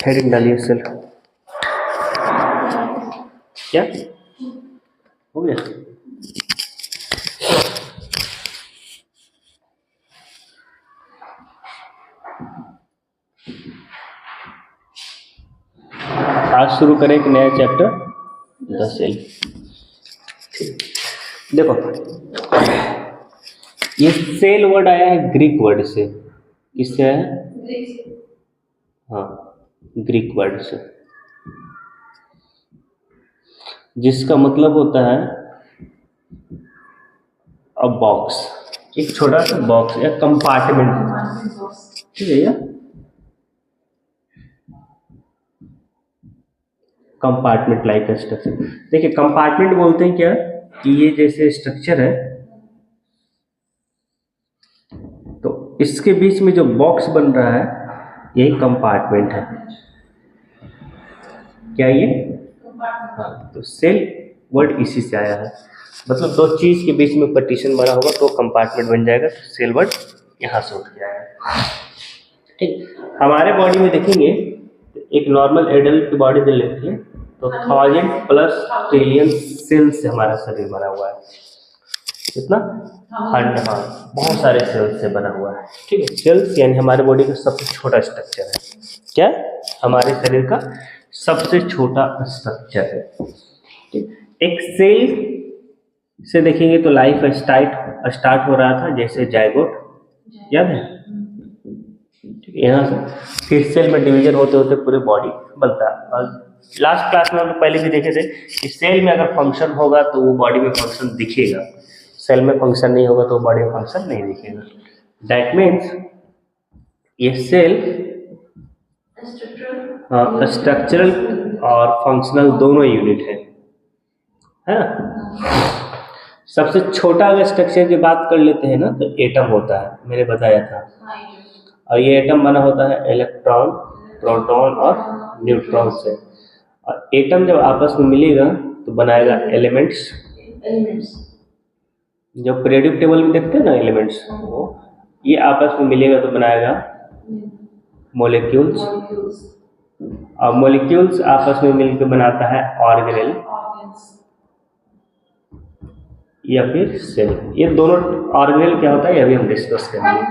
Heading डालिए cell. क्या हो गया? आज शुरू करें एक नया चैप्टर, द सेल। देखो, ये सेल वर्ड आया है ग्रीक वर्ड से। किससे आया है? हाँ, ग्रीक वर्ड से, जिसका मतलब होता है अ बॉक्स, एक छोटा सा बॉक्स या कंपार्टमेंट। ठीक है, या कंपार्टमेंट लाइक स्ट्रक्चर। देखिए, कंपार्टमेंट बोलते हैं क्या कि ये जैसे स्ट्रक्चर है, तो इसके बीच में जो बॉक्स बन रहा है यही कंपार्टमेंट है। क्या ये? हाँ, तो सेल वर्ड इसी से आया है। मतलब दो चीज के बीच में पार्टीशन बना होगा तो कंपार्टमेंट बन जाएगा, तो सेल वर्ड यहाँ से उठ के आया है। ठीक, हमारे बॉडी में देखेंगे, एक नॉर्मल एडल्ट की बॉडी में लेते तो 1000+ ट्रिलियन सेल्स से हमारा शरीर बना हुआ है। कितना? 100। हाँ, बहुत सारे सेल्स से बना हुआ है। ठीक है, सेल्स यानी हमारे बॉडी का सबसे छोटा स्ट्रक्चर है। क्या? हमारे शरीर का सबसे छोटा स्ट्रक्चर है। ठीक, एक सेल से देखेंगे तो लाइफ स्टार्ट हो रहा था जैसे जायगोट, याद है? ठीक है, यहाँ से फिर सेल में डिवीजन होते होते पूरे बॉडी बनता है। और लास्ट क्लास में हम लोग पहले भी देखे थे कि सेल में अगर फंक्शन होगा तो वो बॉडी में फंक्शन दिखेगा, सेल में फंक्शन नहीं होगा तो बॉडी में फंक्शन नहीं दिखेगा। दैट मीन्स ये सेल स्ट्रक्चरल और फंक्शनल दोनों यूनिट है ना। सबसे छोटा अगर स्ट्रक्चर की बात कर लेते हैं ना तो एटम होता है, मैंने बताया था। और ये एटम बना होता है इलेक्ट्रॉन, प्रोटॉन और न्यूट्रॉन से। और एटम जब आपस में मिलेगा तो बनाएगा एलिमेंट्स। जो पीरियोडिक टेबल में देखते हैं ना एलिमेंट्स, वो ये आपस में मिलेगा तो बनाएगा मॉलिक्यूल्स। और मॉलिक्यूल्स आपस में मिलकर बनाता है ऑर्गेनेल या फिर सेल। ये दोनों ऑर्गेनेल क्या होता है ये अभी हम डिस्कस करेंगे।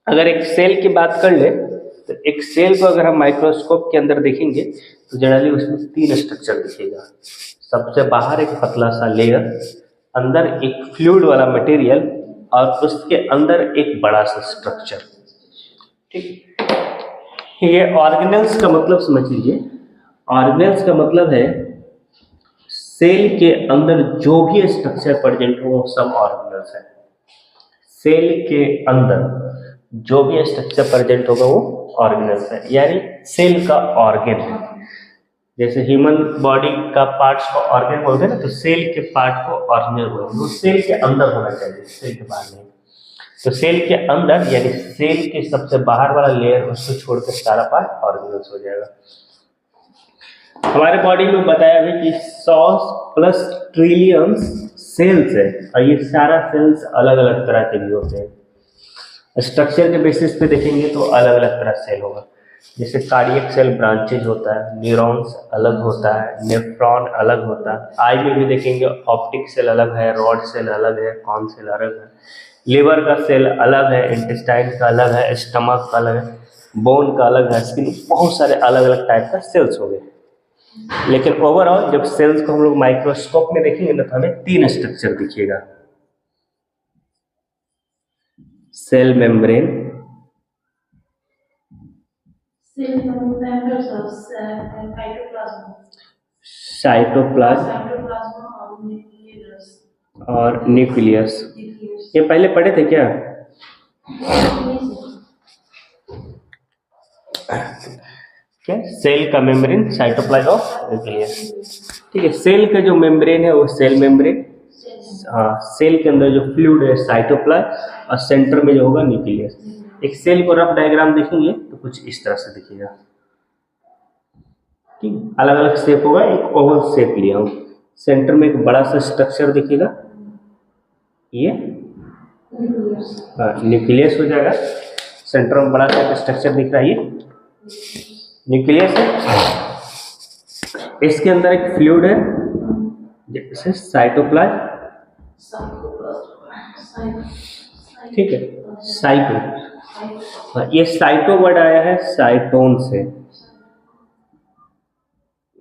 अगर एक सेल की बात कर ले तो एक सेल को अगर हम माइक्रोस्कोप के अंदर देखेंगे तो जनरली उसमें 3 स्ट्रक्चर दिखेगा। सबसे बाहर एक पतला सा लेयर, अंदर एक फ्लूइड वाला मटेरियल और उसके अंदर एक बड़ा सा स्ट्रक्चर। ठीक, ये ऑर्गेनेल्स का मतलब समझ लीजिए। ऑर्गेनेल्स का मतलब है सेल के अंदर जो भी स्ट्रक्चर प्रेजेंट हो वो सब ऑर्गेनेल्स है। सेल के अंदर जो भी स्ट्रक्चर प्रेजेंट होगा वो ऑर्गेनेल्स है, यानी सेल का ऑर्गेन है। जैसे ह्यूमन बॉडी का पार्ट्स को ऑर्गेन बोलते हैं ना, तो सेल के पार्ट को ऑर्गेनल बोलते हैं। वो सेल के अंदर होना चाहिए, सेल के बाहर नहीं। तो सेल के अंदर यानी सेल के सबसे बाहर वाला लेयर, उसको छोड़कर सारा पार्ट ऑर्गेनल्स हो जाएगा। हमारे बॉडी में बताया भी कि 100+ ट्रिलियन सेल्स है और ये सारा सेल्स अलग अलग तरह के भी होते हैं। स्ट्रक्चर के बेसिस पे देखेंगे तो अलग अलग तरह सेल होगा। जैसे कार्डियक सेल ब्रांचेज होता है, न्यूरॉन्स अलग होता है, नेफ्रॉन अलग होता है। आई में भी देखेंगे ऑप्टिक सेल अलग है, रॉड सेल अलग है, कॉन सेल अलग है, लिवर का सेल अलग है, इंटेस्टाइन का अलग है, स्टमक का अलग है, बोन का अलग है, स्किन, बहुत सारे अलग अलग टाइप का सेल्स हो गए। लेकिन ओवरऑल जब सेल्स को हम लोग माइक्रोस्कोप में देखेंगे ना तो हमें 3 स्ट्रक्चर दिखेगा। सेल मेम्ब्रेन, साइटोप्लाज्म और न्यूक्लियस। ये पहले पढ़े थे क्या? क्या? सेल का मेम्ब्रेन, साइटोप्लाज्म और न्यूक्लियस। ठीक है, सेल का जो मेम्ब्रेन है वो सेल मेम्ब्रेन, हाँ, सेल के अंदर जो फ्लूइड है साइटोप्लाज्म और सेंटर में जो होगा न्यूक्लियस। एक सेल को रफ डायग्राम देखेंगे तो कुछ इस तरह से दिखेगा। ठीक, अलग अलग शेप होगा, एक ओवल शेप लिया हूँ। सेंटर में एक बड़ा सा स्ट्रक्चर दिखेगा, ये न्यूक्लियस हो जाएगा। सेंटर में बड़ा सा स्ट्रक्चर दिख रहा है, ये न्यूक्लियस है। इसके अंदर एक फ्लूइड है जैसे साइटोप्लाज्म, ठीक है, साइटो। ये साइटो वर्ड आया है साइटोन से,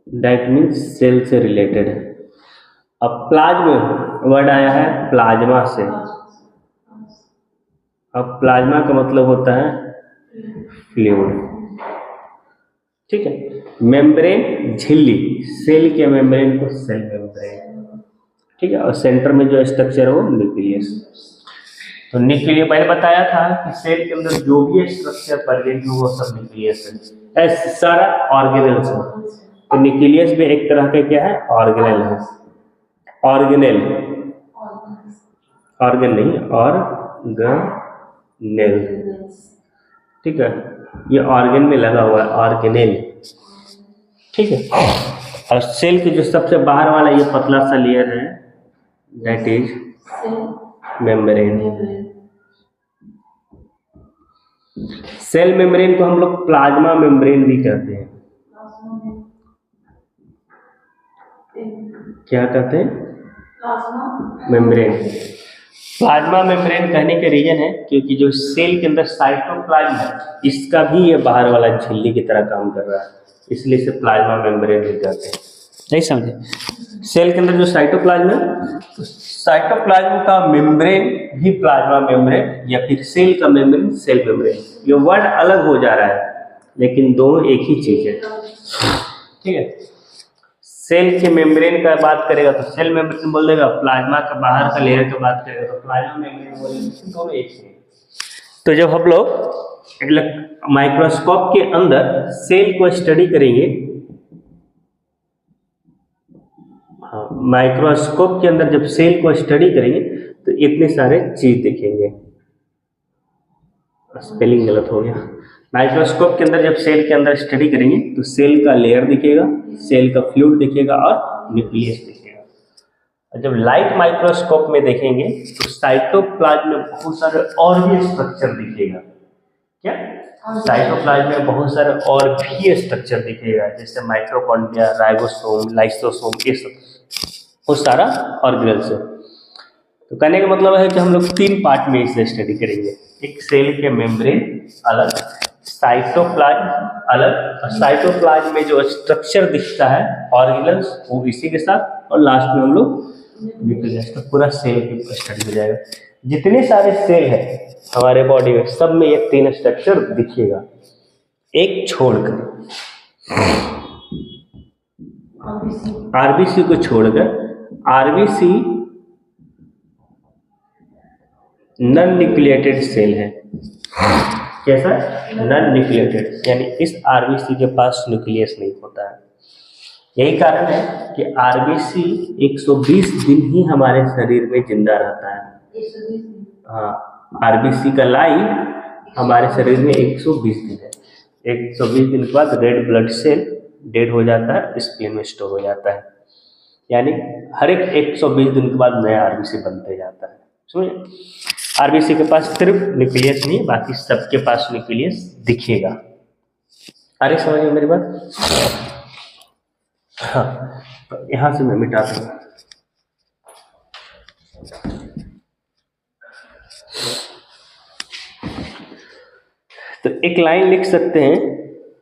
दैट मीन्स सेल से रिलेटेड है। अब प्लाज्मा वर्ड आया है प्लाज्मा से। अब प्लाज्मा का मतलब होता है फ्लूइड, ठीक है। मेम्ब्रेन झिल्ली, सेल के मेम्ब्रेन को सेल मेम्ब्रेन, ठीक है। और सेंटर में जो स्ट्रक्चर है वो न्यूक्लियस। तो न्यूक्लियस मैंने बताया था कि सेल के अंदर जो भी स्ट्रक्चर प्रेजेंट हो वो सब न्यूक्लियस है, सारा ऑर्गेनेल्स है। तो न्यूक्लियस भी एक तरह का क्या है, ऑर्गेनेल है। ऑर्गेनेल, ऑर्गन नहीं, ऑर्गेनेल, ठीक है। ये ऑर्गन में लगा हुआ है, ऑर्गेनेल, ठीक है। और सेल के जो सबसे बाहर वाला ये पतला सा लेयर है, that is membrane. Cell membrane को हम लोग प्लाज्मा मेम्ब्रेन भी कहते हैं। क्या कहते हैं, मेम्ब्रेन। प्लाज्मा मेम्ब्रेन कहने के रीजन है क्योंकि जो सेल के अंदर साइटोप्लाज्म है, इसका भी ये बाहर वाला झिल्ली की तरह काम कर रहा है, इसलिए इसे प्लाज्मा मेम्ब्रेन भी कहते हैं। नहीं समझे? सेल के अंदर जो साइटोप्लाज्म है, तो साइटोप्लाज्म का मेम्ब्रेन भी प्लाज्मा मेम्ब्रेन या फिर सेल का मेम्ब्रेन सेल मेम्ब्रेन। ये वर्ड अलग हो जा रहा है लेकिन दोनों एक ही चीज है, ठीक है। सेल के मेम्ब्रेन का बात करेगा तो सेल मेम्ब्रेन बोल देगा, प्लाज्मा का बाहर का लेयर का बात करेगा तो प्लाज्मा मेम्ब्रेन बोलेगा, दोनों एक ही है। तो जब हम लोग माइक्रोस्कोप के अंदर सेल को स्टडी करेंगे, हाँ, माइक्रोस्कोप के अंदर जब सेल को स्टडी करेंगे तो इतने सारे चीज दिखेंगे। स्पेलिंग गलत हो गया। माइक्रोस्कोप के अंदर जब सेल के अंदर स्टडी करेंगे तो सेल का लेयर दिखेगा, सेल का फ्लूइड दिखेगा और न्यूक्लियस दिखेगा। और जब लाइट माइक्रोस्कोप में देखेंगे तो साइटोप्लाज्म में बहुत सारे और भी स्ट्रक्चर दिखेगा। क्या? साइटोप्लाज्म में बहुत सारे और भी स्ट्रक्चर दिखेगा, जैसे माइटोकॉन्ड्रिया, राइबोसोम, लाइसोसोम, ये सब बहुत सारा ऑर्गेनेल्स है। तो कहने का मतलब है कि हम लोग 3 पार्ट में इसे स्टडी करेंगे। एक सेल के मेम्ब्रेन अलग, साइटोप्लाज्म अलग, और साइटोप्लाज्म में जो स्ट्रक्चर दिखता है ऑर्गेनेल्स वो इसी के साथ, और लास्ट में हम लोग न्यूक्लियस। तो पूरा सेल की स्टडी हो जाएगा। जितने सारे सेल है हमारे बॉडी में, सब में ये 3 स्ट्रक्चर दिखेगा, एक छोड़कर, आरबीसी को छोड़कर। आरबीसी नॉन न्यूक्लिएटेड सेल है। कैसा? नॉन न्यूक्लिएटेड, यानी इस आरबीसी के पास न्यूक्लियस नहीं होता है। यही कारण है कि आरबीसी 120 दिन ही हमारे शरीर में जिंदा रहता है। हाँ, आरबीसी का लाइफ हमारे शरीर में 120 दिन है। 120 दिन के बाद रेड ब्लड सेल डेड हो जाता है, स्प्लीन में स्टोर हो जाता है। यानी हर एक 120 दिन के बाद नया आरबीसी बनते जाता है। समझे? आरबीसी के पास सिर्फ न्यूक्लियस नहीं, बाकी सबके पास न्यूक्लियस दिखेगा। अरे समझ में मेरी बात? हाँ, तो यहां से मैं मिटा दूंगा। तो एक लाइन लिख सकते हैं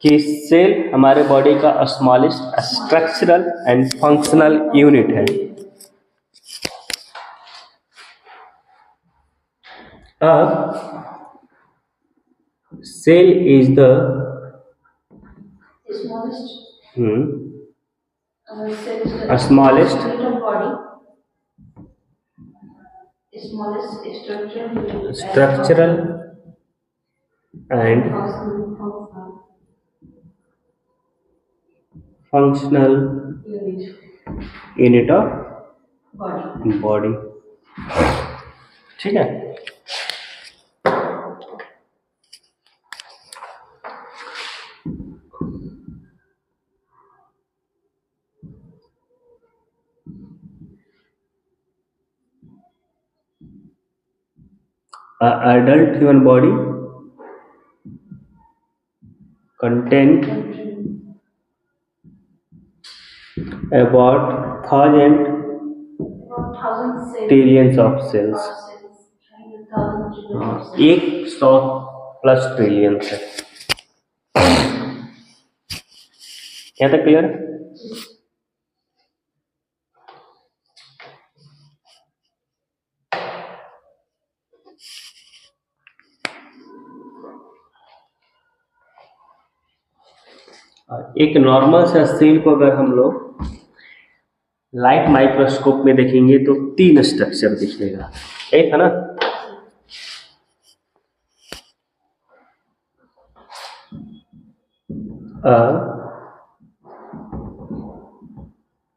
कि सेल हमारे बॉडी का smallest structural and functional unit है। Cell is the smallest structural and functional unit of body, ठीक है। adult human body contain about 1000 trillions of cells. 100 plus trillion है। यहाँ तक क्लियर? एक नॉर्मल सा सेल को अगर हम लोग लाइट माइक्रोस्कोप में देखेंगे तो 3 स्ट्रक्चर दिखेगा, एक है ना।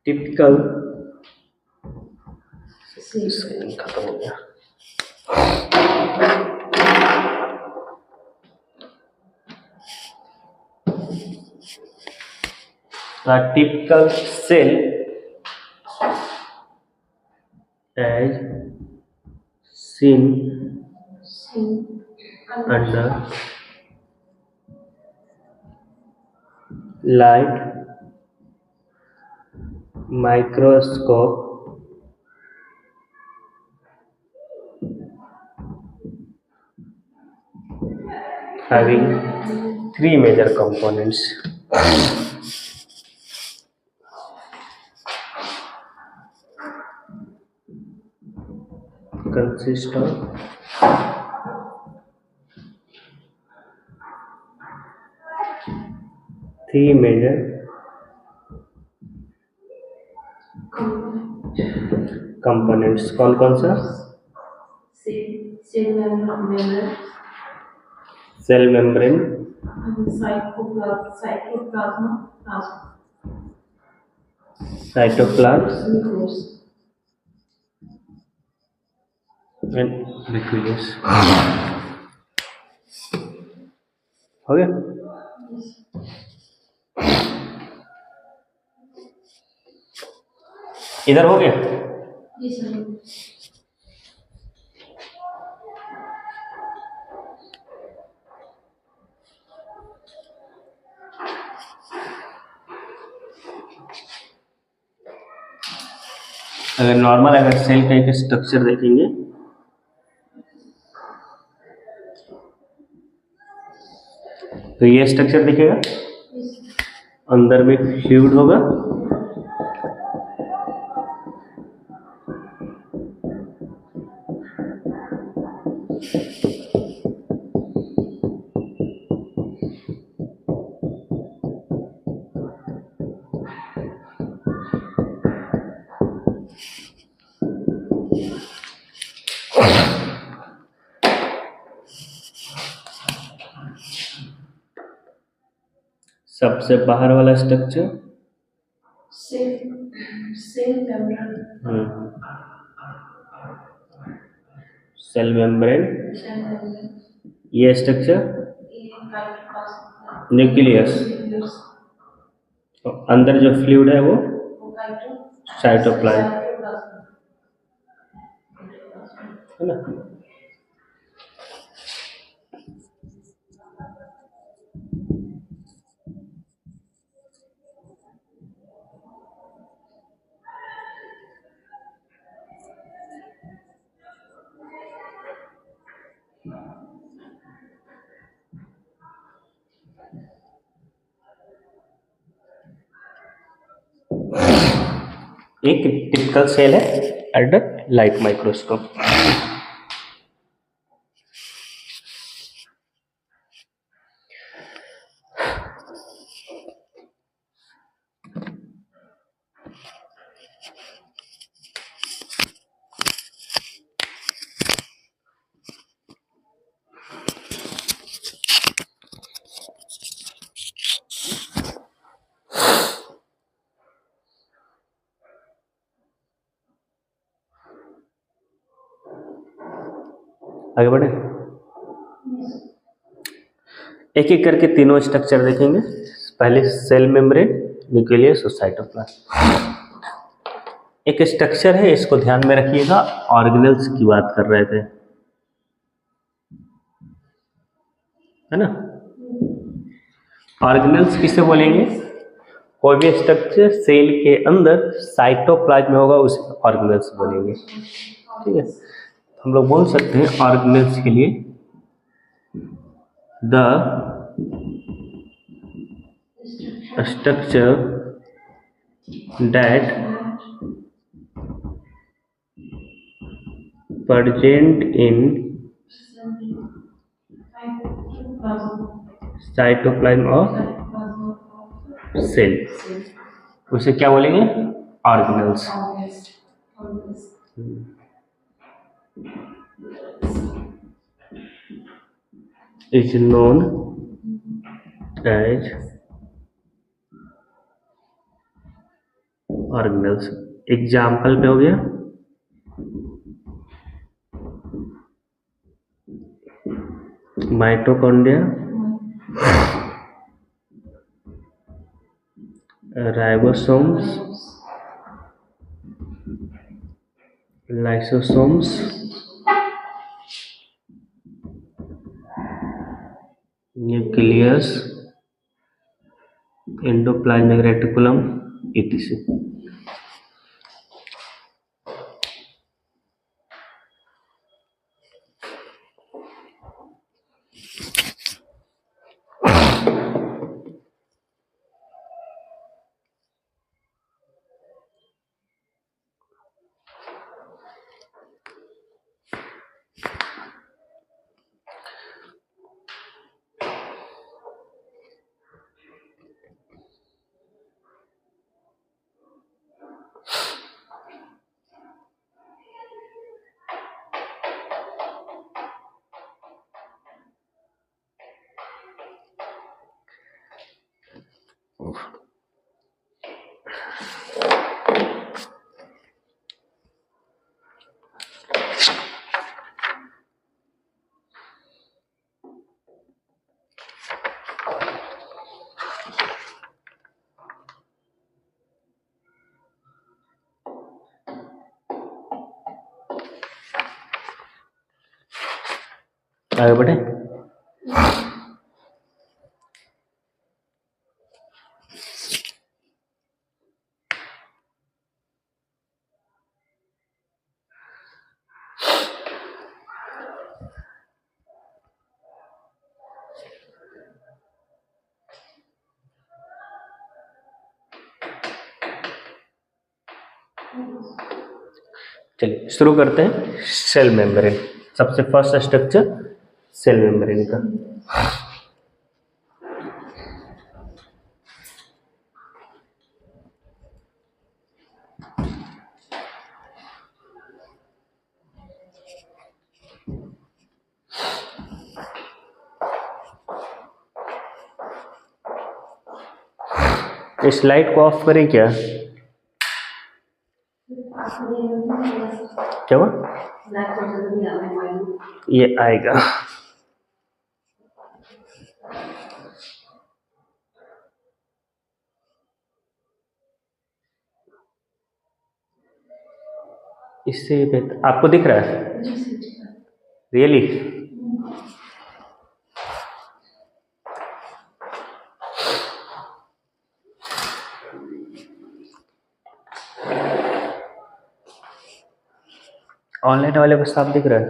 टिपिकल खत्म हो गया। typical cell as seen under light microscope having 3 major components. Consist of three major components. कौन सा? Cell membrane, cytoplasm and nucleus. हो गया? इधर हो गया? अगर नॉर्मल अगर सेल का एक स्ट्रक्चर देखेंगे तो ये स्ट्रक्चर दिखेगा, अंदर में फ्लूइड होगा, सबसे बाहर वाला स्ट्रक्चर सेल मेम्ब्रेन, ये स्ट्रक्चर न्यूक्लियस, अंदर जो फ्लूइड है वो साइटोप्लाज्म है ना। एक टिपिकल सेल है अंडर लाइट माइक्रोस्कोप। आगे बढ़े, एक एक करके तीनों स्ट्रक्चर देखेंगे। पहले सेल मेम्ब्रेन, न्यूक्लियस और साइटोप्लाज्म। एक स्ट्रक्चर है, इसको ध्यान में रखिएगा, ऑर्गेनेल्स की बात कर रहे थे। है ना। ऑर्गेनेल्स किसे बोलेंगे? कोई भी स्ट्रक्चर सेल के अंदर साइटोप्लाज्म में होगा उसे ऑर्गेनेल्स बोलेंगे। ठीक है, हम लोग बोल सकते हैं ऑर्गेनेल्स के लिए the structure that present in cytoplasm of cell, उसे क्या बोलेंगे? Organelles. Is known as organelles. Example पे हो गया mitochondria, ribosomes, lysosomes, nucleus, endoplasmic reticulum etc. आगे बढ़े। चलिए शुरू करते हैं सेल मेम्ब्रेन। सबसे फर्स्ट स्ट्रक्चर सेल मेम्ब्रेन का। इस लाइट को ऑफ करें क्या? क्या हुआ? ये आएगा। इससे बेहतर आपको दिख रहा है? रियली? ऑनलाइन वाले को साफ दिख रहा है?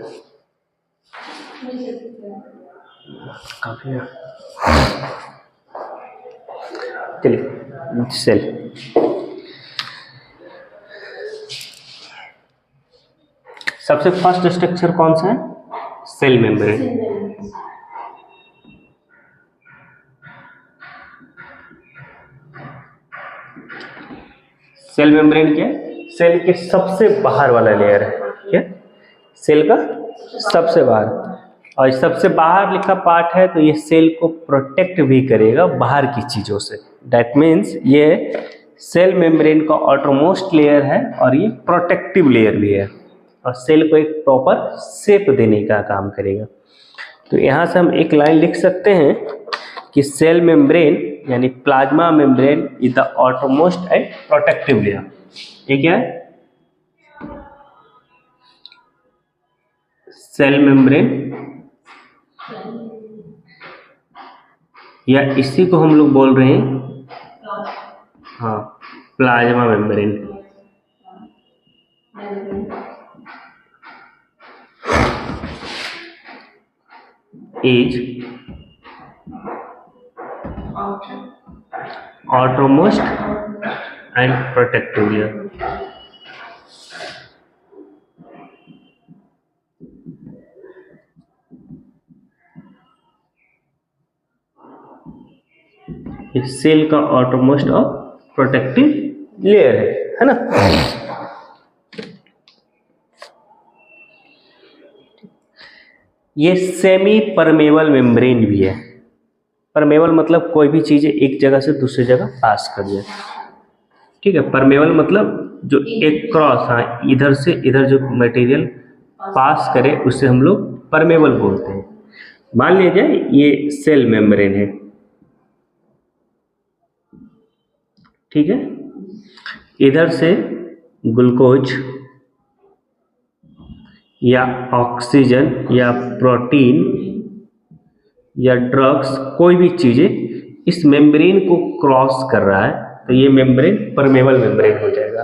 काफी है। चलिए सेल। सबसे फर्स्ट स्ट्रक्चर कौन सा है? Cell membrane. सेल मेम्ब्रेन क्या है? सेल के सबसे बाहर वाला लेयर है। क्या? सेल का सबसे बाहर। और सबसे बाहर लिखा पार्ट है तो ये सेल को प्रोटेक्ट भी करेगा बाहर की चीजों से। दैट मीन्स ये सेल मेम्ब्रेन का आउटरमोस्ट लेयर है और ये प्रोटेक्टिव लेयर भी है और सेल को एक प्रॉपर शेप देने का काम करेगा। तो यहाँ से हम एक लाइन लिख सकते हैं कि सेल मेम्ब्रेन यानी plasma membrane is the outermost and protective layer. ये क्या है? सेल मेम्ब्रेन या इसी को हम लोग बोल रहे हैं, हाँ, plasma membrane. Is outermost and protective layer। इस सेल का outermost और प्रोटेक्टिव लेयर है ना। ये सेमी परमेबल मेम्ब्रेन भी है। परमेबल मतलब कोई भी चीज़ एक जगह से दूसरी जगह पास कर जाए, ठीक है। परमेबल मतलब जो एक क्रॉस, हाँ, इधर से इधर जो मटेरियल पास करे उसे हम लोग परमेबल बोलते हैं। मान लीजिए ये सेल मेम्ब्रेन है, ठीक है। इधर से ग्लूकोज या ऑक्सीजन या प्रोटीन या ड्रग्स, कोई भी चीजें इस मेम्ब्रेन को क्रॉस कर रहा है तो ये मेम्ब्रेन परमेबल मेम्ब्रेन हो जाएगा।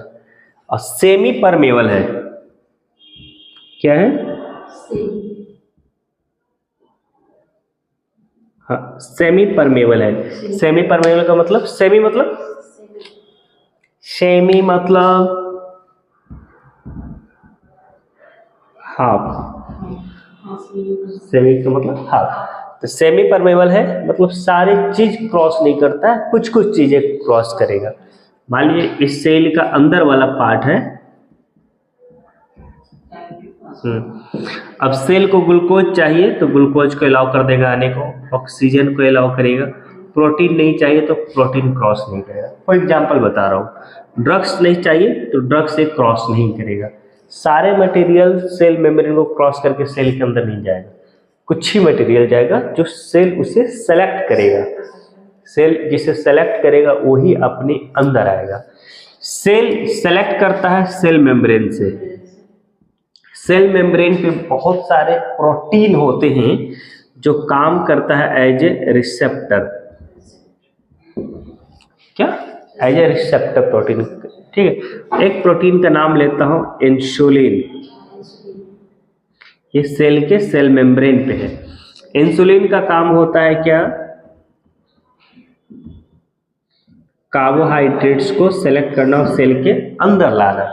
और सेमी परमेबल है, क्या है, हाँ, सेमी परमेबल है। सेमी परमेबल का मतलब, सेमी मतलब हाफ, सेमी का मतलब हाफ। तो सेमी परमेबल है मतलब सारी चीज क्रॉस नहीं करता है, कुछ कुछ चीजें क्रॉस करेगा। मान लीजिए इस सेल का अंदर वाला पार्ट है, अब सेल को ग्लूकोज चाहिए तो ग्लूकोज को अलाउ कर देगा आने को, ऑक्सीजन को अलाउ करेगा। प्रोटीन नहीं चाहिए तो प्रोटीन क्रॉस नहीं करेगा। फॉर एग्जांपल बता रहा हूँ, ड्रग्स नहीं चाहिए तो ड्रग्स से क्रॉस नहीं करेगा। सारे मटेरियल सेल मेम्ब्रेन को क्रॉस करके सेल के अंदर नहीं जाएगा, कुछ ही मटेरियल जाएगा जो सेल उसे सेलेक्ट करेगा। सेल जिसे सेलेक्ट करेगा वही अपने अंदर आएगा। सेल सेलेक्ट करता है सेल मेम्ब्रेन से। सेल मेम्ब्रेन पे बहुत सारे प्रोटीन होते हैं जो काम करता है एज ए रिसेप्टर। क्या? एज ए रिसेप्टर प्रोटीन, ठीक है। एक प्रोटीन का नाम लेता हूं, इंसुलिन। ये सेल के सेल मेम्ब्रेन पे है। इंसुलिन का काम होता है क्या? कार्बोहाइड्रेट्स को सेलेक्ट करना और सेल के अंदर लाना,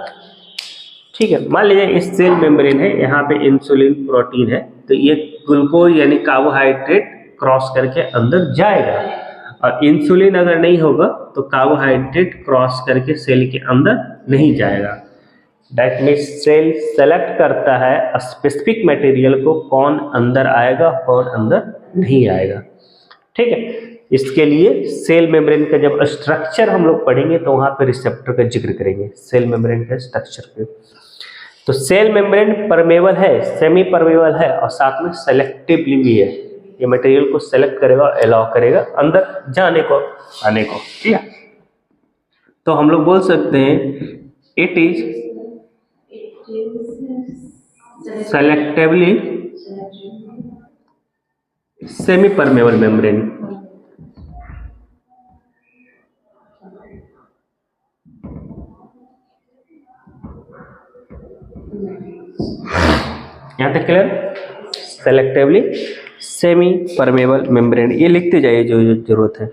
ठीक है। मान लीजिए इस सेल मेम्ब्रेन है, यहाँ पे इंसुलिन प्रोटीन है, तो ये ग्लूकोज यानी कार्बोहाइड्रेट क्रॉस करके अंदर जाएगा। और इंसुलिन अगर नहीं होगा तो कार्बोहाइड्रेट क्रॉस करके सेल के अंदर नहीं जाएगा। दैट मीन्स सेल सेलेक्ट करता है स्पेसिफिक मटेरियल को, कौन अंदर आएगा कौन अंदर नहीं आएगा, ठीक है। इसके लिए सेल मेम्ब्रेन का जब स्ट्रक्चर हम लोग पढ़ेंगे तो वहाँ पे रिसेप्टर का जिक्र करेंगे, सेल मेम्ब्रेन के स्ट्रक्चर पे। तो सेल मेम्ब्रेन परमेबल है, सेमी परमेबल है और साथ में सेलेक्टिवली भी है। ये मटेरियल को सेलेक्ट करेगा और अलाउ करेगा अंदर जाने को आने को, ठीक है। तो हम लोग बोल सकते हैं it is selectively semi permeable membrane। यहां तक clear? Selectively semi permeable membrane, ये लिखते जाइए जो जो जरूरत है।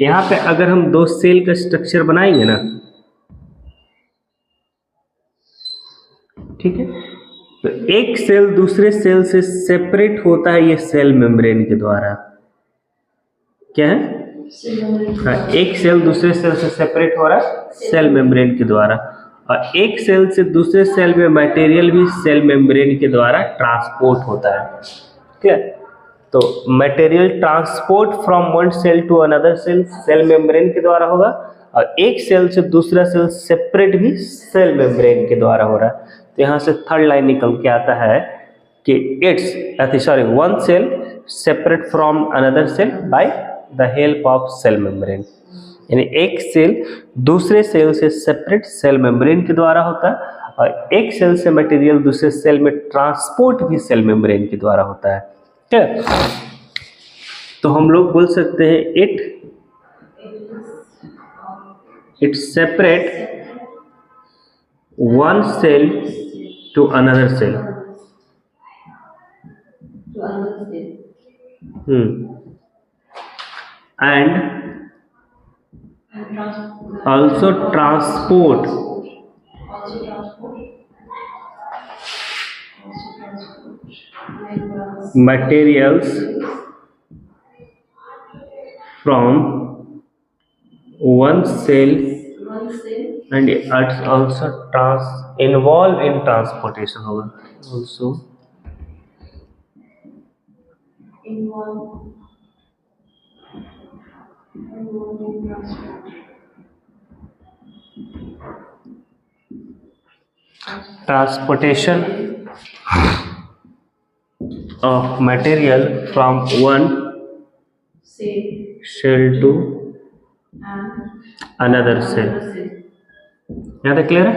यहाँ पे अगर हम दो सेल का स्ट्रक्चर बनाएंगे ना, ठीक है, तो एक सेल दूसरे सेल से सेपरेट होता है ये सेल मेम्ब्रेन के द्वारा। क्या है? हाँ, एक सेल दूसरे सेल से सेपरेट हो रहा है सेल मेम्ब्रेन के द्वारा, और एक सेल से दूसरे सेल में मटेरियल भी सेल मेम्ब्रेन के द्वारा ट्रांसपोर्ट होता है, ठीक है। तो material transport from one cell to another cell cell membrane के द्वारा होगा, और एक सेल से दूसरा सेल सेपरेट भी सेल मेम्ब्रेन के द्वारा हो रहा है। तो यहाँ से थर्ड लाइन निकल के आता है कि one cell separate from another cell by the help of cell membrane, यानी एक सेल दूसरे सेल से सेपरेट सेल मेम्ब्रेन के द्वारा होता है और एक सेल से मटेरियल दूसरे सेल में ट्रांसपोर्ट भी सेल मेम्ब्रेन के द्वारा होता है। ठीक है, तो हम लोग बोल सकते हैं it separate one cell to another cell and also transport materials from one cell and it's also involved in transportation होगा, also transportation of material from one cell to another cell। यहाँ तक क्लियर है?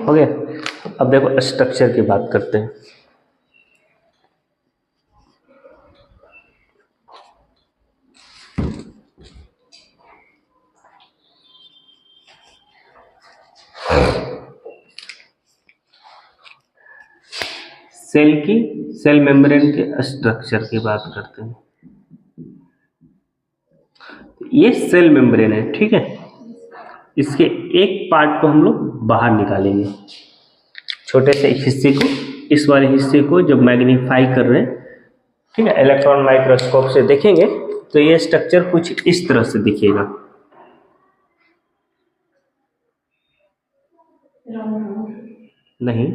हो गया। अब देखो structure की बात करते हैं। सेल मेम्ब्रेन के स्ट्रक्चर की बात करते हैं। ये सेल मेम्ब्रेन है, ठीक है। इसके एक पार्ट को हम लोग बाहर निकालेंगे, छोटे से हिस्से को, इस वाले हिस्से को जब मैग्नीफाई कर रहे हैं, ठीक है, इलेक्ट्रॉन माइक्रोस्कोप से देखेंगे तो ये स्ट्रक्चर कुछ इस तरह से दिखेगा। नहीं,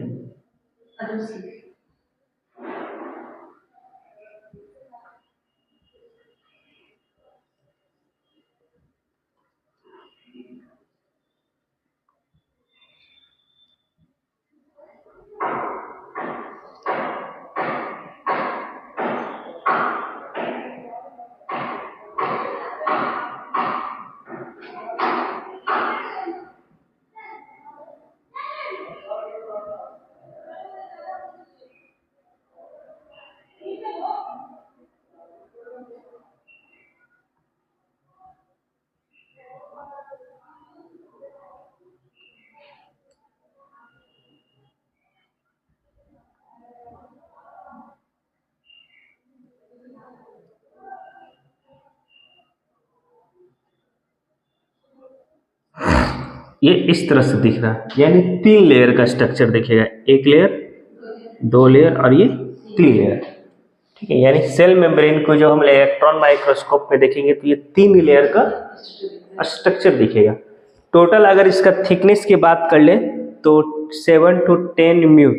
ये इस तरह से दिख रहा है, यानी 3 लेयर का स्ट्रक्चर दिखेगा, 1 लेयर, 2 लेयर और ये 3 लेयर, ठीक है। यानी सेल मेम्ब्रेन को जो हम इलेक्ट्रॉन माइक्रोस्कोप में देखेंगे तो ये 3 लेयर का स्ट्रक्चर दिखेगा। टोटल अगर इसका थिकनेस की बात कर ले तो 7 to 10 म्यू,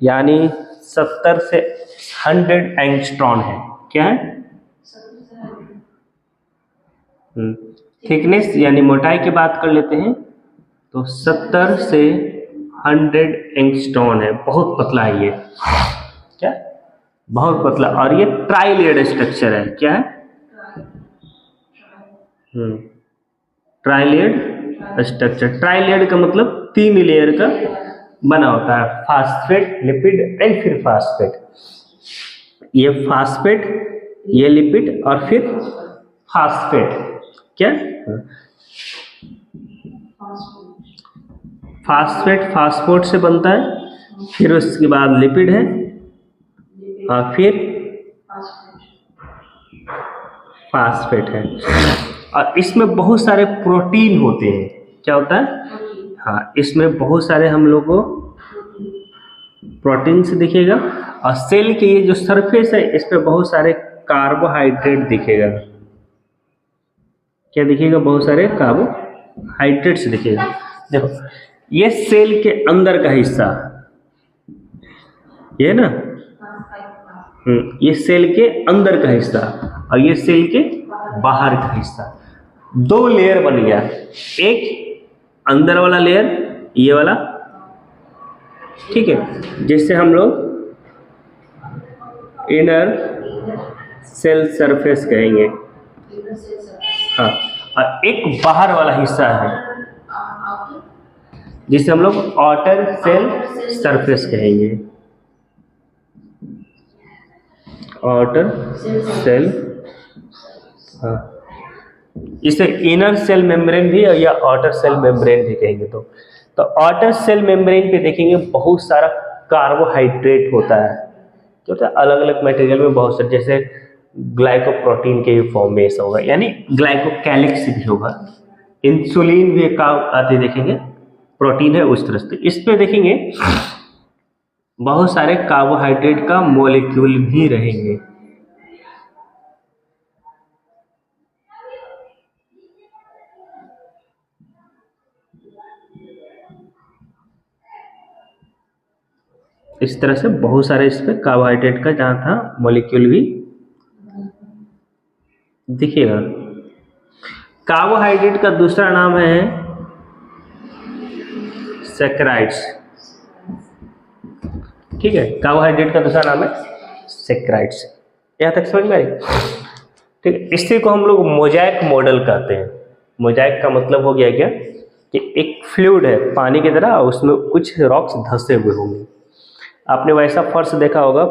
यानी 70 से 100 एंगस्ट्रॉन है। क्या है? थिकनेस यानी मोटाई की बात कर लेते हैं तो 70 से 100 एंगस्ट्रॉन है, बहुत पतला है ये। क्या? बहुत पतला, और ये ट्राई लेयर्ड स्ट्रक्चर है। क्या है? Try layered structure. Try layered का मतलब 3 लेयर का बना होता है, फास्फेट, लिपिड एंड फिर फास्फेट। ये फास्फेट, ये लिपिड और फिर फास्फेट। क्या? फास्फेट फास्फोट से बनता है, फिर उसके बाद लिपिड है और फिर फास्फेट है। और इसमें बहुत सारे प्रोटीन होते हैं। क्या होता है? हाँ, इसमें बहुत सारे हम लोग को प्रोटीन से दिखेगा। और सेल के ये जो सरफेस है इस पे बहुत सारे कार्बोहाइड्रेट दिखेगा। क्या दिखेगा? बहुत सारे कार्बोहाइड्रेट्स दिखेगा। देखो, ये सेल के अंदर का हिस्सा, ये ना, ये सेल के अंदर का हिस्सा और ये सेल के बाहर का हिस्सा। दो लेयर बन गया, एक अंदर वाला लेयर, ये वाला, ठीक है, जिससे हम लोग इनर सेल सरफेस कहेंगे। हाँ, और एक बाहर वाला हिस्सा है जिसे हम लोग आउटर सेल सरफेस कहेंगे। आउटर सेल, हाँ, इसे इनर सेल मेम्ब्रेन भी या आउटर सेल मेम्ब्रेन भी कहेंगे। तो आउटर सेल मेम्ब्रेन पे देखेंगे बहुत सारा कार्बोहाइड्रेट होता है। क्या होता है? अलग अलग मटेरियल में बहुत सारे, जैसे ग्लाइकोप्रोटीन के फॉर्म में ऐसा होगा, यानी ग्लाइकोकैलिक्स भी होगा। इंसुलिन भी एक आते देखेंगे, प्रोटीन है उस तरह से। इस पे देखेंगे बहुत सारे कार्बोहाइड्रेट का मॉलिक्यूल भी रहेंगे। इस तरह से बहुत सारे इस पे कार्बोहाइड्रेट का जहाँ था मॉलिक्यूल भी दिखेगा। कार्बोहाइड्रेट का दूसरा नाम है सैकराइड्स। ठीक है, कार्बोहाइड्रेट का दूसरा नाम है सैकराइड्स। यहाँ तक समझ में आई? ठीक है, इसी को हम लोग मोजाइक मॉडल कहते हैं। मोजाइक का मतलब हो गया क्या कि एक फ्लूइड है पानी की तरह, उसमें कुछ रॉक्स धंसे हुए होंगे। आपने वैसा फर्श देखा होगा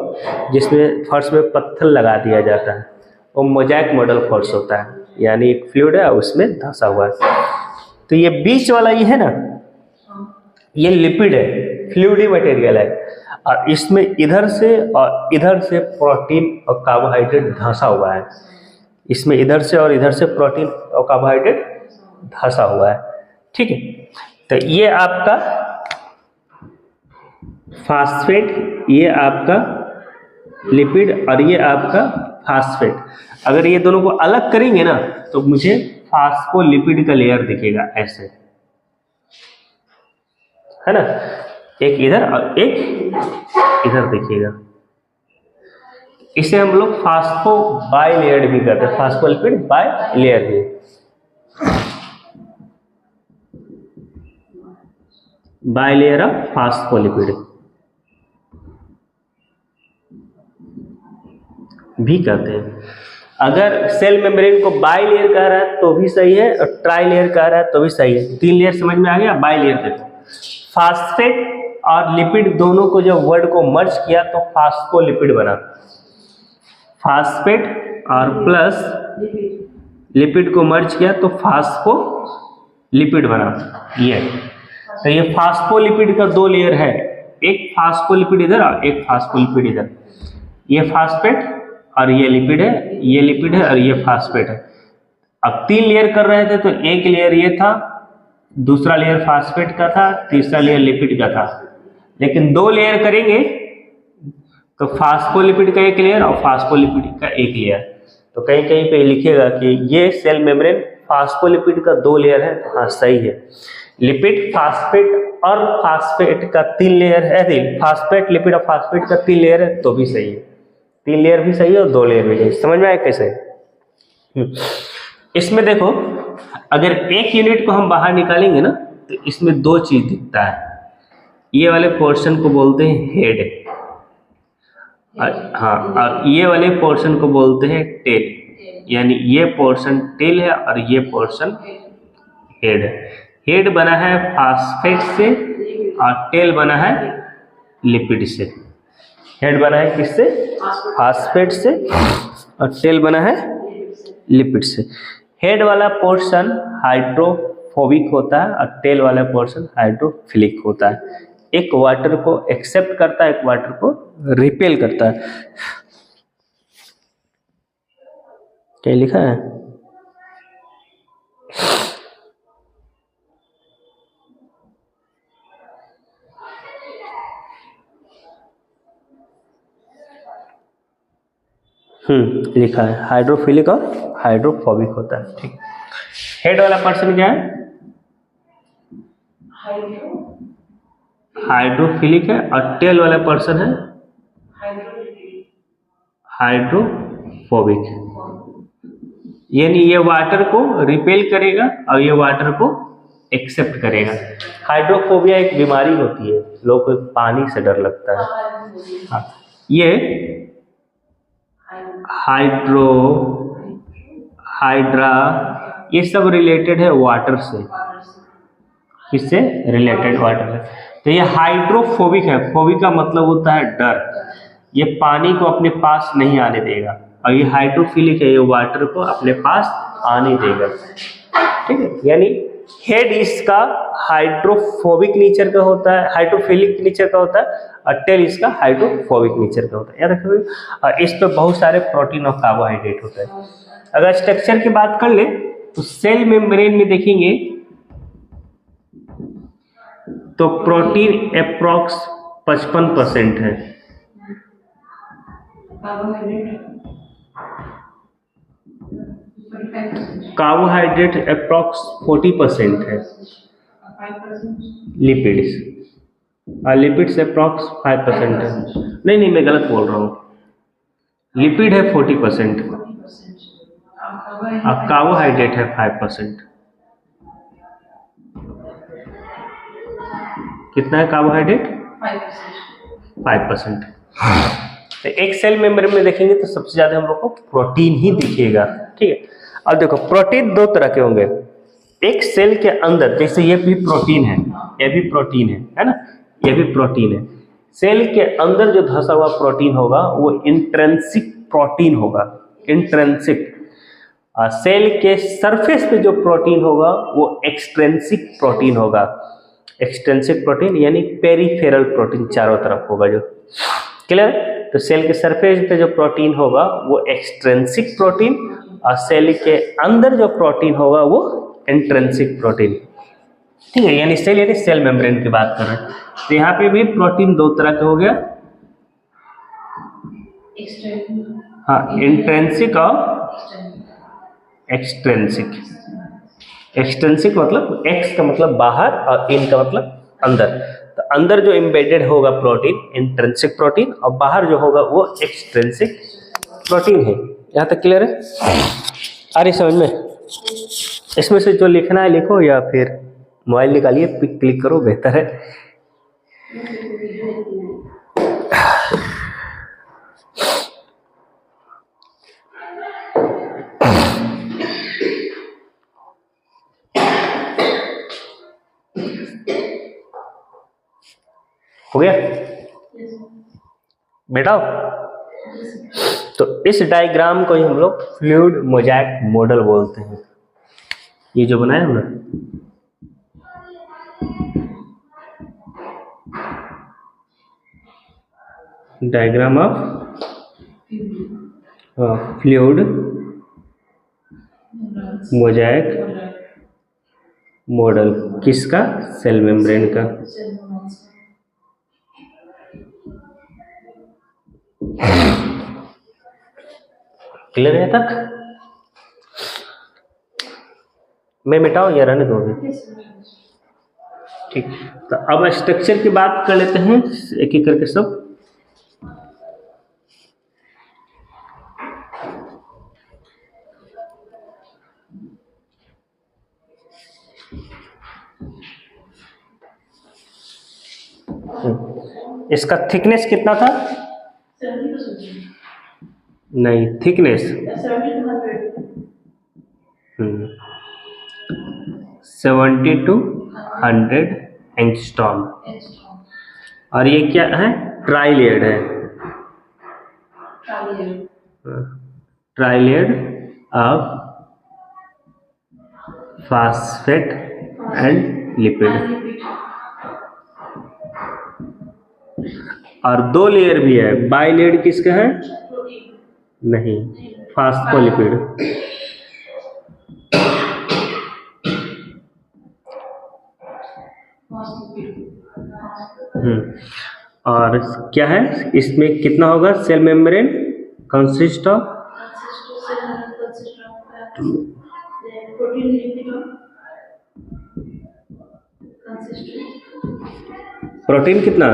जिसमें फर्श में पत्थर लगा दिया जाता है, वो मोजाइक मॉडल फर्श होता है, यानी एक फ्लूइड है उसमें धंसा हुआ है। तो ये बीच वाला ये है ना, ये लिपिड है, फ्लूइडी मटेरियल है, और इसमें इधर से और इधर से प्रोटीन और कार्बोहाइड्रेट धंसा हुआ है। इसमें इधर से और इधर से प्रोटीन और कार्बोहाइड्रेट धंसा हुआ है। ठीक है, तो ये आपका फास्फेट, ये आपका लिपिड और ये आपका फास्फेट। अगर ये दोनों को अलग करेंगे ना तो मुझे फास्फोलिपिड का लेयर दिखेगा ऐसे, है ना, एक इधर और एक इधर दिखेगा। इसे हम लोग फास्फो बाई लेयर भी कहते हैं, फास्फोलिपिड बाई लेयर भी, बाई लेयर ऑफ फास्फोलिपिड भी कहते हैं। अगर सेल मेम्ब्रेन को बाई लेयर कह रहा है तो भी सही है, और ट्राई लेयर कह रहा है तो भी सही है। 3 लेयर समझ में आ गया? बाई लेयर देखो, फास्फेट और लिपिड दोनों को जब वर्ड को मर्ज किया तो फास्फोलिपिड बना। फास्फेट और प्लस लिपिड को मर्ज किया तो फास्फोलिपिड बना। ये तो ये फास्फोलिपिड का 2 लेयर है, एक फास्फोलिपिड इधर और एक फास्फोलिपिड इधर। ये फास्फेट और ये लिपिड है, ये लिपिड है और ये फास्फेट है। अब 3 लेयर कर रहे थे तो एक लेयर ये था, दूसरा लेयर फास्फेट का था, तीसरा लेयर लिपिड का था। लेकिन 2 लेयर करेंगे तो फास्फोलिपिड का एक लेयर और फास्फोलिपिड का एक लेयर। तो कहीं कहीं पे लिखेगा कि ये सेल मेम्ब्रेन फास्फोलिपिड का 2 लेयर है, तो हाँ सही है। लिपिड, फास्फेट और फास्फेट का 3 लेयर है, फास्फेट, लिपिड और फास्फेट का 3 लेयर है तो भी सही है। 3 लेयर भी सही है और 2 लेयर भी सही। समझ में आया कैसे? इसमें देखो, अगर एक यूनिट को हम बाहर निकालेंगे ना तो इसमें 2 चीज दिखता है। ये वाले पोर्शन को बोलते हैं हेड, हाँ, और ये वाले पोर्शन को बोलते हैं टेल। यानी ये पोर्शन टेल है और ये पोर्शन हेड है। हेड बना है फास्फेट से और टेल बना है लिपिड से। हेड बना है किससे? फास्फेट से और टेल बना है लिपिड से। हेड वाला पोर्शन हाइड्रोफोबिक होता है और टेल वाला पोर्शन हाइड्रोफिलिक होता है। एक वाटर को एक्सेप्ट करता है, एक वाटर को रिपेल करता है। क्या लिखा है? लिखा है हाइड्रोफिलिक और हाइड्रोफोबिक होता है। ठीक। हेड वाला पर्सन क्या है? हाइड्रोफिलिक है और टेल वाला पर्सन है हाइड्रोफोबिक। यानी ये वाटर को रिपेल करेगा और ये वाटर को एक्सेप्ट करेगा। हाइड्रोफोबिया एक बीमारी होती है, लोगों को पानी से डर लगता है। हाँ, ये हाइड्रा ये सब रिलेटेड है वाटर से। किससे रिलेटेड? वाटर से। तो ये हाइड्रोफोबिक है। फोबिक का मतलब होता है डर। ये पानी को अपने पास नहीं आने देगा। और ये हाइड्रोफिलिक है, ये वाटर को अपने पास आने देगा। ठीक है। यानी हेड इसका हाइड्रोफोबिक नेचर का होता है, हाइड्रोफिलिक नेचर का होता है, और टेल इसका हाइड्रोफोबिक नेचर का होता है। याद रखिए। और इस पर बहुत सारे प्रोटीन और कार्बोहाइड्रेट होते हैं। अगर स्ट्रक्चर की बात कर ले तो सेल मेम्ब्रेन में देखेंगे तो प्रोटीन अप्रॉक्स 55% है। कार्बोहाइड्रेट अप्रॉक्स 40% है। लिपिड्स और लिपिड्स अप्रॉक्स 5% है। नहीं, मैं गलत बोल रहा हूँ। लिपिड है 40% और कार्बोहाइड्रेट है 5%। कितना है कार्बोहाइड्रेट? 5%। तो एक सेल मेम्ब्रेन में देखेंगे तो सबसे ज्यादा हम लोग को प्रोटीन ही दिखेगा। ठीक है। अब देखो प्रोटीन दो तरह के होंगे। एक सेल के अंदर, जैसे ये भी प्रोटीन है, ये भी प्रोटीन है ना, ये भी प्रोटीन है। सेल के अंदर जो धंसा हुआ प्रोटीन होगा वो इंट्रिंसिक प्रोटीन होगा। इंट्रिंसिक। सेल के सरफेस पे जो प्रोटीन होगा वो एक्सट्रिंसिक प्रोटीन होगा। एक्सट्रिंसिक प्रोटीन यानी पेरिफेरल प्रोटीन चारों तरफ होगा जो। क्लियर? तो सेल के सरफेस पे जो प्रोटीन होगा वो एक्सट्रिंसिक प्रोटीन और सेल के अंदर जो प्रोटीन होगा वो इंट्रिंसिक प्रोटीन। ठीक है। यानी सेल मेम्ब्रेन की बात कर रहे हैं। तो यहाँ पे भी प्रोटीन दो तरह के हो गया। हाँ, इंट्रिंसिक और एक्सट्रिंसिक। एक्सट्रिंसिक मतलब एक्स का मतलब बाहर और इन का मतलब अंदर। तो अंदर जो एम्बेडेड होगा प्रोटीन इंट्रिंसिक प्रोटीन और बाहर जो होगा वो एक्सट्रिंसिक प्रोटीन है। यहाँ तक क्लियर है? आ रही समझ में? इसमें से जो लिखना है लिखो या फिर मोबाइल निकालिए, पिक क्लिक करो, बेहतर है। हो गया बेटा? तो इस डायग्राम को ही हम लोग फ्लूइड मोज़ेक मॉडल बोलते हैं। ये जो बनाया हम ना, diagram of fluid mosaic model. किसका? सेल मेम्ब्रेन का। क्लियर है तक? मैं मिटाऊं या रहने दो? ठीक। तो अब स्ट्रक्चर की बात कर लेते हैं एक एक करके सब। इसका थिकनेस कितना था? नहीं, थिकनेस 70 to 100 एंगस्ट्रॉम। और ये क्या है? ट्राइलेड है, ट्राइलेड ऑफ फास्फेट एंड लिपिड। और 2 लेयर भी है। बाइलेड किसका है? नहीं, फास्फोलिपिड। और क्या है इसमें? कितना होगा? Cell membrane consist of protein कितना?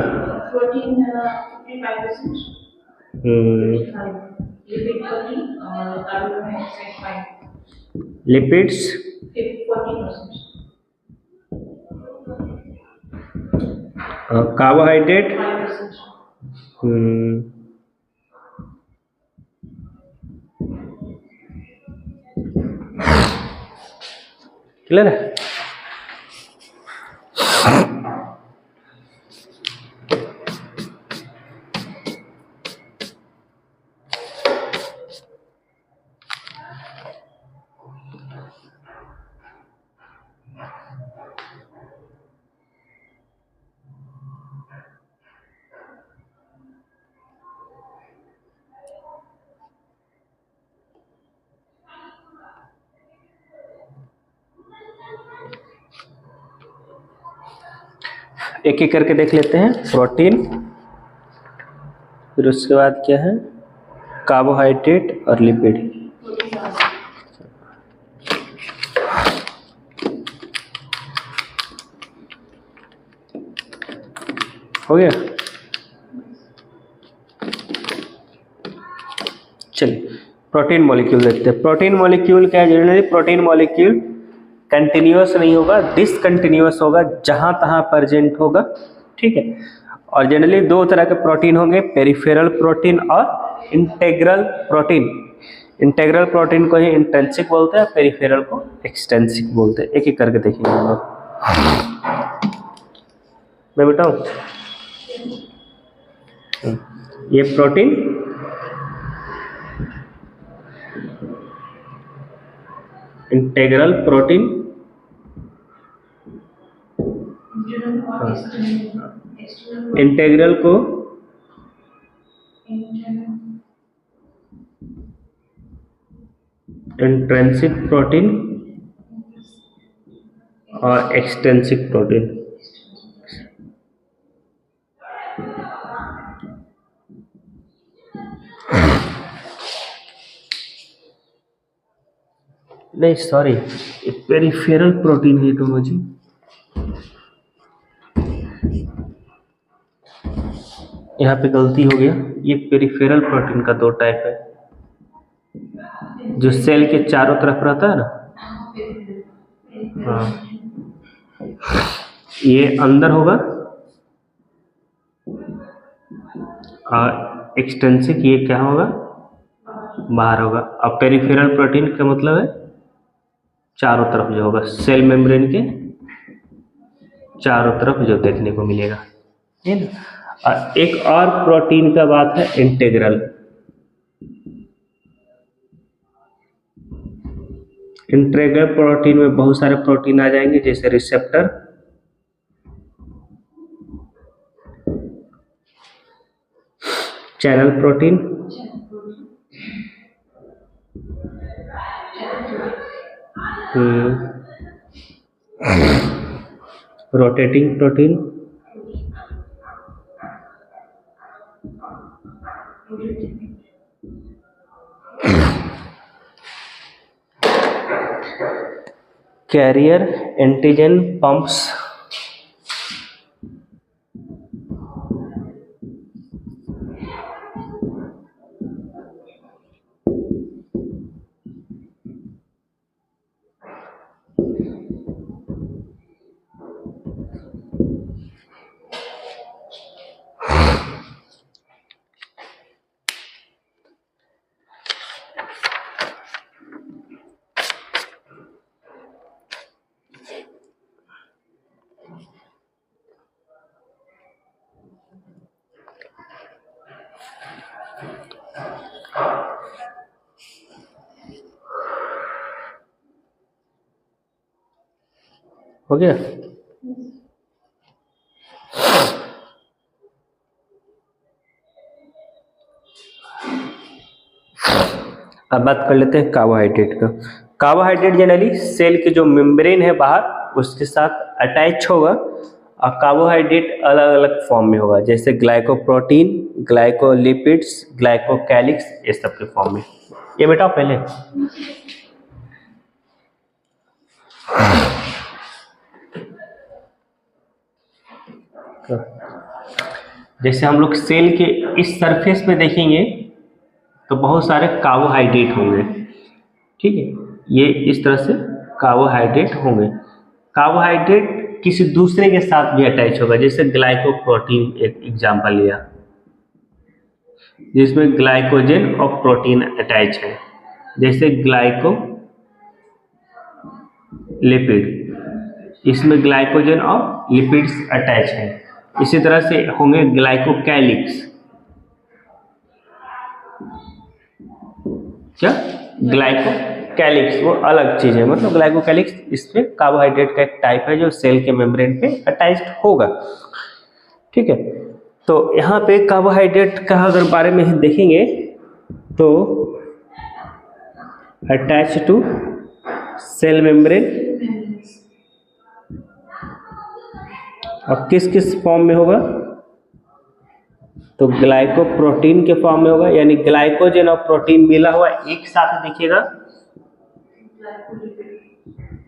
लिपिड्स कार्बोहाइड्रेट क्लियर है? एक एक करके देख लेते हैं। प्रोटीन, फिर उसके बाद क्या है? कार्बोहाइड्रेट और लिपिड। हो गया? चलिए प्रोटीन मॉलिक्यूल देखते हैं। प्रोटीन मॉलिक्यूल क्या है? जनरली प्रोटीन मॉलिक्यूल कंटिन्यूअस नहीं होगा, डिसकंटिन्यूअस होगा, जहां तहां प्रेजेंट होगा। ठीक है। और जनरली 2 तरह के प्रोटीन होंगे, पेरिफेरल प्रोटीन और इंटेग्रल प्रोटीन। इंटेग्रल प्रोटीन को ही इंट्रिंसिक बोलते हैं, पेरिफेरल को एक्सट्रिंसिक बोलते हैं। एक एक करके देखेंगे हम लोग। मैं बताऊं? ये प्रोटीन इंटेग्रल प्रोटीन, इंटेग्रल को इंट्रिंसिक प्रोटीन और एक्सट्रिंसिक प्रोटीन। नहीं सॉरी, पेरिफेरल प्रोटीन है तो मुझे यहाँ पे गलती हो गया। ये पेरिफेरल प्रोटीन का 2 टाइप है, जो सेल के चारों तरफ रहता है ना। हाँ, ये अंदर होगा और एक्सट्रिंसिक ये क्या होगा? बाहर होगा। और पेरिफेरल प्रोटीन का मतलब है चारों तरफ जो होगा, सेल मेम्ब्रेन के चारों तरफ जो देखने को मिलेगा, है ना। और एक और प्रोटीन का बात है इंटेग्रल। इंटेग्रल प्रोटीन में बहुत सारे प्रोटीन आ जाएंगे, जैसे receptor, channel protein, rotating protein, carrier antigen pumps, हो गया। अब बात कर लेते हैं कार्बोहाइड्रेट का। कार्बोहाइड्रेट जनरली सेल के जो मेम्ब्रेन है बाहर उसके साथ अटैच होगा, और कार्बोहाइड्रेट अलग अलग फॉर्म में होगा, जैसे ग्लाइकोप्रोटीन, ग्लाइकोलिपिड्स, ग्लाइकोकैलिक्स, ये सब के फॉर्म में। ये बेटा पहले जैसे हम लोग सेल के इस सरफेस पे देखेंगे तो बहुत सारे कार्बोहाइड्रेट होंगे, ठीक है, ये इस तरह से कार्बोहाइड्रेट होंगे। कार्बोहाइड्रेट किसी दूसरे के साथ भी अटैच होगा, जैसे ग्लाइकोप्रोटीन एक एग्जांपल लिया, जिसमें ग्लाइकोजन और प्रोटीन अटैच है, जैसे ग्लाइकोलिपिड, इसमें ग्लाइकोजन और लिपिड्स अटैच है। इसी तरह से होंगे ग्लाइकोकैलिक्स, क्या ग्लाइकोकैलिक्स वो अलग चीज है, मतलब ग्लाइकोकैलिक्स इसमें कार्बोहाइड्रेट का एक टाइप है जो सेल के मेम्ब्रेन पे अटैच्ड होगा, ठीक है। तो यहाँ पे कार्बोहाइड्रेट का अगर बारे में देखेंगे तो अटैच टू सेल मेम्ब्रेन, और किस किस फॉर्म में होगा, तो ग्लाइकोप्रोटीन के फॉर्म में होगा, यानी ग्लाइकोजन और प्रोटीन मिला हुआ एक साथ दिखेगा।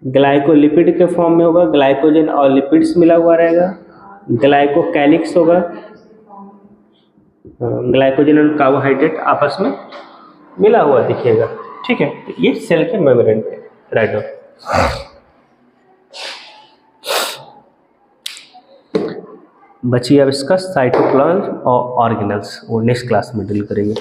ग्लाइकोलिपिड के फॉर्म में होगा, ग्लाइकोजन और लिपिड्स मिला हुआ रहेगा। ग्लाइकोकैलिक्स होगा, ग्लाइकोजन और कार्बोहाइड्रेट आपस में मिला हुआ दिखेगा, ठीक है। तो ये सेल के मेम्ब्रेन पे राइट हो। बची अब इसका साइटोप्लाज्म और ऑर्गेनल्स, वो नेक्स्ट क्लास में डील करेंगे।